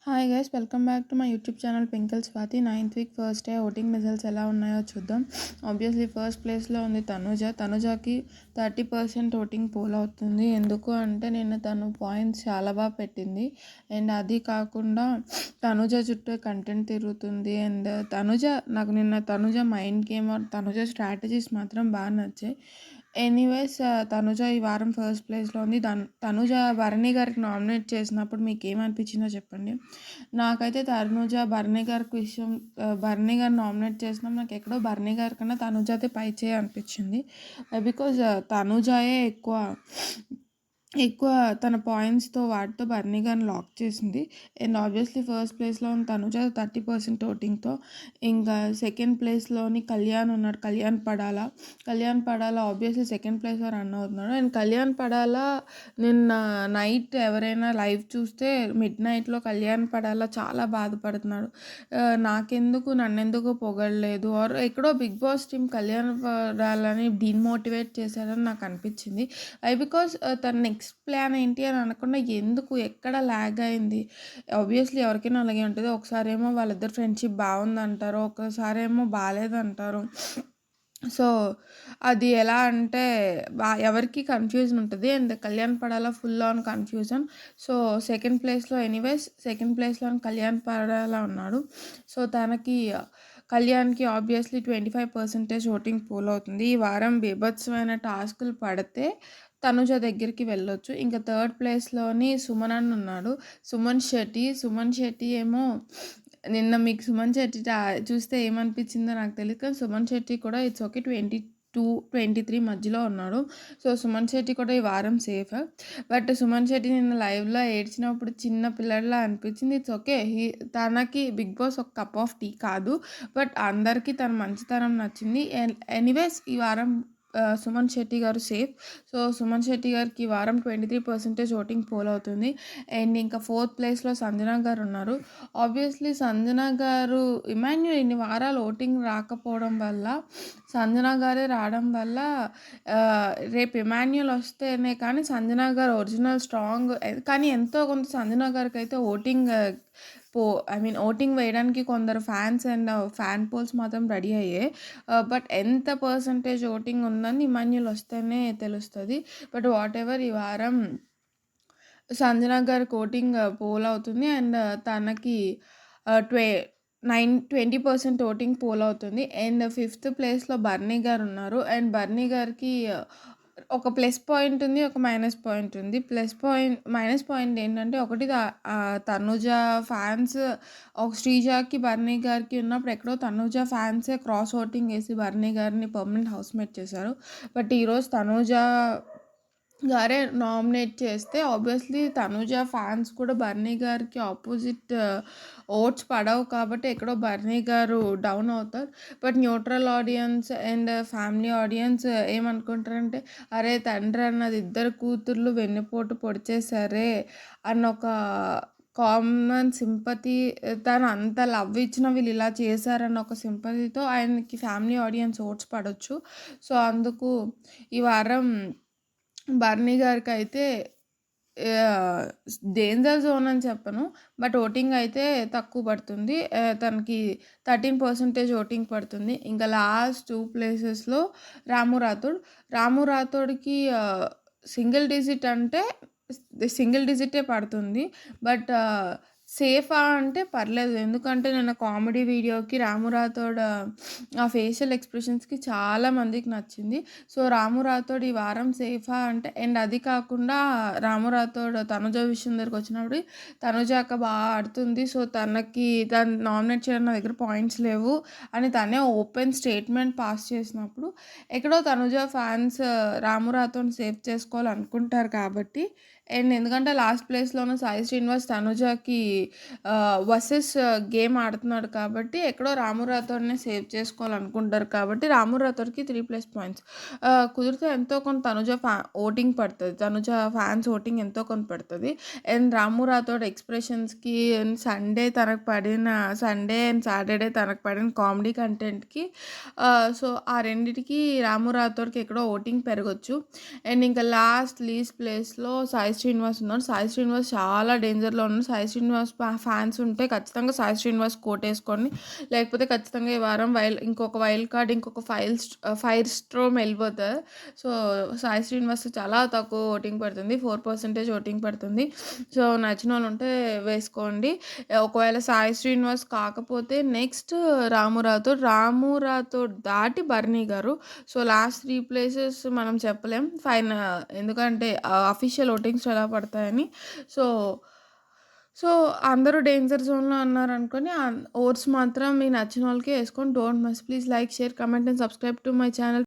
Hi guys, welcome back to my YouTube channel Pinkle Swathi. 9th week first day voting results ఎలా ఉన్నాయో చూద్దాం. Obviously first ప్లేస్లో ఉంది తనుజాకి 30% voting poll అవుతుంది. ఎందుకు అంటే నిన్న తను పాయింట్స్ చాలా బాగా పెట్టింది. అండ్ అది కాకుండా తనుజ చుట్టూ కంటెంట్ తిరుగుతుంది. అండ్ నాకు నిన్న Tanuja mind game, Tanuja strategies మాత్రం బాగా నచ్చాయి. ఎనీవేస్ తనుజ ఈ వారం ఫస్ట్ ప్లేస్లో ఉంది. తనుజ భరణి గారికి నామినేట్ చేసినప్పుడు మీకు ఏమనిపించిందో చెప్పండి. నాకైతే భరణి గారికి భరణి గారు నామినేట్ చేసినా నాకు ఎక్కడో భరణి గారి కన్నా తనుజ అయితే పై చేయి అనిపించింది. బికాజ్ తనుజాయే ఎక్కువ తన పాయింట్స్తో వాటితో భరణి గారిని లాక్ చేసింది. అండ్ ఆబ్వియస్లీ ఫస్ట్ ప్లేస్లో ఉన్న తనుజ 30% ఓటింగ్తో. ఇంకా సెకండ్ ప్లేస్లోని కళ్యాణ్ ఉన్నాడు. కళ్యాణ్ పడాల ఆబ్వియస్లీ సెకండ్ ప్లేస్లో రన్ అవుతున్నాడు. అండ్ కళ్యాణ్ పడాల నిన్న నైట్ ఎవరైనా లైవ్ చూస్తే మిడ్ నైట్లో కళ్యాణ్ పడాల చాలా బాధపడుతున్నాడు. నన్నెందుకు పొగడలేదు ఆర్ ఎక్కడో బిగ్ బాస్ టీమ్ కళ్యాణ్ పడాలని డిమోటివేట్ చేశారని నాకు అనిపించింది. బికాస్ తన నెక్స్ట్ ప్లాన్ ఏంటి అని అనకుండా ఎందుకు ఎక్కడ ల్యాగ్ అయింది. ఆబ్వియస్లీ ఎవరికైనా అలాగే ఉంటుంది. ఒకసారేమో వాళ్ళిద్దరు ఫ్రెండ్షిప్ బాగుందంటారు, ఒకసారేమో బాగాలేదంటారు. సో అది ఎలా అంటే ఎవరికి కన్ఫ్యూజన్ ఉంటుంది. And Kalyan Padala full on confusion. So second ప్లేస్లో కళ్యాణ్ పడాల ఉన్నాడు. సో కళ్యాణ్కి ఆబ్వియస్లీ 25% ఓటింగ్ పోల్ అవుతుంది. ఈ వారం బీభత్సమైన టాస్కులు పడితే తనుజ దగ్గరికి వెళ్ళొచ్చు. ఇంకా థర్డ్ ప్లేస్లోని సుమన్ అని ఉన్నాడు. సుమన్ శెట్టి ఏమో నిన్న మీకు సుమన్ శెట్టి చూస్తే ఏమనిపించిందో నాకు తెలియదు, కానీ సుమన్ శెట్టి కూడా ఇట్స్ ఓకే 22-23 మధ్యలో ఉన్నాడు. సో సుమన్ శెట్టి కూడా ఈ వారం సేఫ్. బట్ సుమన్ శెట్టి నిన్న లైవ్లో ఏడ్చినప్పుడు చిన్న పిల్లడిలా అనిపించింది. ఇట్స్ ఓకే, తనకి బిగ్ బాస్ ఒక కప్ ఆఫ్ టీ కాదు, బట్ అందరికీ తన మంచితనం నచ్చింది. ఎనీవేస్ ఈ వారం సుమన్ శెట్టి గారు సేఫ్. సో సుమన్ శెట్టి గారికి ఈ వారం 23% ఓటింగ్ పోల్ అవుతుంది. అండ్ ఇంకా ఫోర్త్ ప్లేస్లో సంజన గారు ఉన్నారు. ఆబ్వియస్లీ సంజన గారు ఇమాన్యుల్ ఇన్ని వారాలు ఓటింగ్ రాకపోవడం వల్ల, సంజన గారే రావడం వల్ల రేపు ఇమాన్యుల్ వస్తేనే కానీ సంజన గారు ఒరిజినల్ స్ట్రాంగ్. కానీ ఎంతో కొంత సంజన గారికి అయితే ఓటింగ్ వేయడానికి కొందరు ఫ్యాన్స్ అండ్ ఫ్యాన్ పోల్స్ మాత్రం రెడీ అయ్యాయి. బట్ ఎంత పర్సంటేజ్ ఓటింగ్ ఉందని ఇమాన్యుల్ వస్తేనే తెలుస్తుంది. బట్ వాట్ ఎవర్, ఈ వారం సంజన గారికి ఓటింగ్ పోల్ అవుతుంది. అండ్ తనకి 20% ఓటింగ్ పోల్ అవుతుంది. అండ్ ఫిఫ్త్ ప్లేస్లో బర్నీ గారు ఉన్నారు. అండ్ బర్నీ గారికి ఒక ప్లస్ పాయింట్ ఉంది, ఒక మైనస్ పాయింట్ ఉంది. మైనస్ పాయింట్ ఏంటంటే, ఒకటి తనుజ ఫ్యాన్స్ ఒక శ్రీజాకి బర్నీ గారికి ఉన్నప్పుడు ఎక్కడో తనుజ ఫ్యాన్సే క్రాస్ ఓటింగ్ వేసి బర్నీ గారిని పర్మనెంట్ హౌస్మేట్ చేశారు. బట్ ఈరోజు తనుజ గారే నామినేట్ చేస్తే ఆబ్వియస్లీ తనుజ ఫ్యాన్స్ కూడా బర్నీ గారికి ఆపోజిట్ ఓట్స్ పడవు కాబట్టి ఎక్కడో బర్నీ గారు డౌన్ అవుతారు. But neutral audience and family audience ఏమనుకుంటారంటే, అరే తండ్రి అన్నది ఇద్దరు కూతుర్లు వెన్నుపోటు పొడిచేశారే అన్న ఒక కామన్ సింపతి, తను అంత లవ్ ఇచ్చిన వీళ్ళు ఇలా చేశారన్న ఒక సింపతితో ఆయనకి ఫ్యామిలీ ఆడియన్స్ ఓట్స్ పడవచ్చు. సో అందుకు ఈ వారం బర్నీ గారికి అయితే డేంజర్ జోన్ అని చెప్పను, బట్ ఓటింగ్ అయితే తక్కువ పడుతుంది. తనకి 13% ఓటింగ్ పడుతుంది. ఇంకా లాస్ట్ 2 ప్లేసెస్లో రాము రాథోడ్కి సింగిల్ డిజిటే పడుతుంది. బట్ సేఫా అంటే పర్లేదు, ఎందుకంటే నేను కామెడీ వీడియోకి రాము రాథోడ్ ఆ ఫేషియల్ ఎక్స్ప్రెషన్స్కి చాలా మందికి నచ్చింది. సో రాము రాథోడ్ ఈ వారం సేఫా అంటే, అండ్ అది కాకుండా రాము రాథోడ్ తనుజ విషయం దగ్గరికి వచ్చినప్పుడు తనుజ అక్క బాగా ఆడుతుంది, సో తను నామినేట్ చేయడం నా దగ్గర పాయింట్స్ లేవు అని తనే ఓపెన్ స్టేట్మెంట్ పాస్ చేసినప్పుడు ఎక్కడో తనుజ ఫ్యాన్స్ రాము రాథోడ్ని సేవ్ చేసుకోవాలనుకుంటారు కాబట్టి. అండ్ ఎందుకంటే లాస్ట్ ప్లేస్లోనూ సాయి శ్రీనివాస్ తనుజకి వర్సెస్ గేమ్ ఆడుతున్నాడు కాబట్టి ఎక్కడో రాము రాథోడ్ని సేవ్ చేసుకోవాలనుకుంటారు కాబట్టి రాము రాథోడ్కి 3+ పాయింట్స్. కుదిరితే ఎంతో కొంత తనుజ ఓటింగ్ పడుతుంది, తనుజ ఫ్యాన్స్ ఓటింగ్ ఎంతో కొంత పడుతుంది. అండ్ రాము రాథోడ్ ఎక్స్ప్రెషన్స్కి సండే అండ్ సాటర్డే తనకు పడిన కామెడీ కంటెంట్కి, సో ఆ రెండిటికి రాము రాథోడ్కి ఎక్కడో ఓటింగ్ పెరగచ్చు. అండ్ ఇంకా లీస్ట్ ప్లేస్లో సాయి శ్రీనివాస్ ఉన్నాడు. సాయి శ్రీనివాస్ చాలా డేంజర్‌లో ఉన్నాడు. సాయి శ్రీనివాస్ ఫ్యాన్స్ ఉంటే ఖచ్చితంగా సాయి శ్రీనివాస్ కోటేసుకోండి. లేకపోతే ఖచ్చితంగా ఈ వారం ఇంకొక వైల్డ్ కార్డ్ ఇంకొక ఫైర్ స్ట్రోమ్ ఎళ్ళిపోతారు. సో, సాయి శ్రీనివాస్ చాలా తక్కువ ఓటింగ్ పడుతుంది. 4% ఓటింగ్ పడుతుంది. సో, నచ్చినోళ్ళుంటే వేసుకోండి. ఒకవేళ సాయి శ్రీనివాస్ కాకపోతే నెక్స్ట్ రాము రాథోడ్ దాటి బర్నీ గారు. సో, లాస్ట్ 3 ప్లేసెస్ మనం చెప్పలేం. ఎందుకంటే అఫీషియల్ ఓటింగ్స్ ఎలా పడతాయని. సో, సో, అందరూ డేంజర్ జోన్‌లో ఉన్నారనుకోని ఓట్స్ మాత్రం మీకు నచ్చిన వాళ్ళకే ఏసుకోండి. Don't miss. Please like, share, comment and subscribe to my channel.